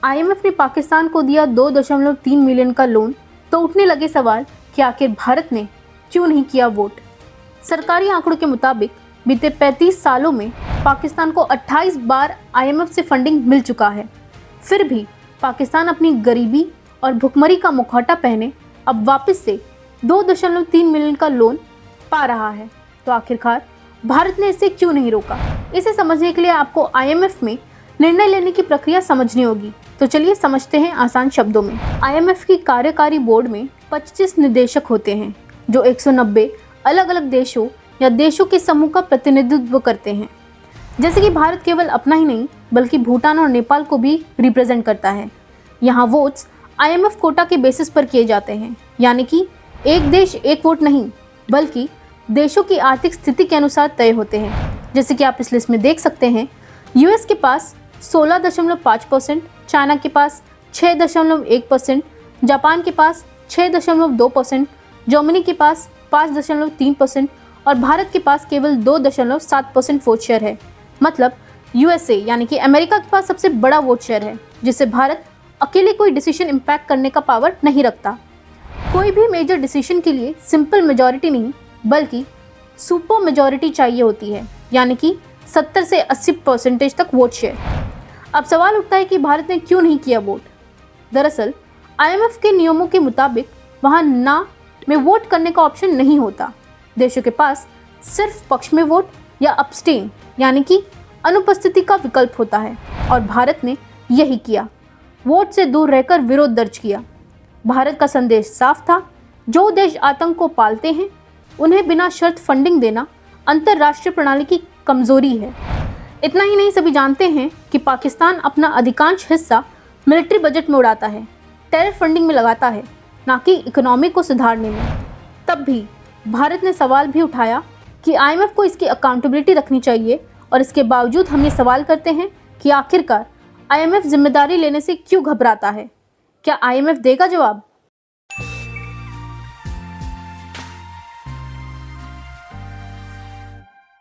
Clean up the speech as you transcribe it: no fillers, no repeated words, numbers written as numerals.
IMF ने पाकिस्तान को दिया 2.3 मिलियन का लोन, तो उठने लगे सवाल कि आखिर भारत ने क्यों नहीं किया वोट। सरकारी आंकड़ों के मुताबिक बीते 35 सालों में पाकिस्तान को 28 बार आईएमएफ से फंडिंग मिल चुका है। फिर भी पाकिस्तान अपनी गरीबी और भुखमरी का मुखौटा पहने अब वापस से 2.3 मिलियन का लोन पा रहा है। तो आखिरकार भारत ने इसे क्यों नहीं रोका? इसे समझने के लिए आपको आईएमएफ में निर्णय लेने की प्रक्रिया समझनी होगी। तो चलिए समझते हैं आसान शब्दों में। आईएमएफ की कार्यकारी बोर्ड में 25 निदेशक होते हैं जो 190 अलग अलग देशों या देशों के समूह का प्रतिनिधित्व करते हैं। जैसे कि भारत केवल अपना ही नहीं बल्कि भूटान और नेपाल को भी रिप्रेजेंट करता है। यहाँ वोट्स आईएमएफ कोटा के बेसिस पर किए जाते हैं, यानी कि एक देश एक वोट नहीं बल्कि देशों की आर्थिक स्थिति के अनुसार तय होते हैं। जैसे कि आप इस लिस्ट में देख सकते हैं, यूएस के पास 16.5%, चाइना के पास 6.1%, जापान के पास 6.2%, जर्मनी के पास 5.3% और भारत के पास केवल 2.7% वोट शेयर है। मतलब यूएसए यानी कि अमेरिका के पास सबसे बड़ा वोट शेयर है, जिससे भारत अकेले कोई डिसीजन इम्पैक्ट करने का पावर नहीं रखता। कोई भी मेजर डिसीजन के लिए सिंपल मेजॉरिटी नहीं बल्कि सुपर मेजॉरिटी चाहिए होती है, यानी कि 70 से 80% तक वोट शेयर। अब सवाल उठता है कि भारत ने क्यों नहीं किया वोट। दरअसल आईएमएफ के नियमों के मुताबिक वहां ना में वोट करने का ऑप्शन नहीं होता। देशों के पास सिर्फ पक्ष में वोट या अब्स्टेन यानी कि अनुपस्थिति का विकल्प होता है, और भारत ने यही किया। वोट से दूर रहकर विरोध दर्ज किया। भारत का संदेश साफ था, जो देश आतंक को पालते हैं उन्हें बिना शर्त फंडिंग देना अंतर्राष्ट्रीय प्रणाली की कमजोरी है। इतना ही नहीं, सभी जानते हैं कि पाकिस्तान अपना अधिकांश हिस्सा मिलिट्री बजट में उड़ाता है, टेरर फंडिंग में लगाता है, ना कि इकोनॉमी को सुधारने में। तब भी भारत ने सवाल भी उठाया कि आईएमएफ को इसकी अकाउंटेबिलिटी रखनी चाहिए, और इसके बावजूद हम ये सवाल करते हैं कि आखिरकार आईएमएफ जिम्मेदारी लेने से क्यों घबराता है? क्या आईएमएफ देगा जवाब?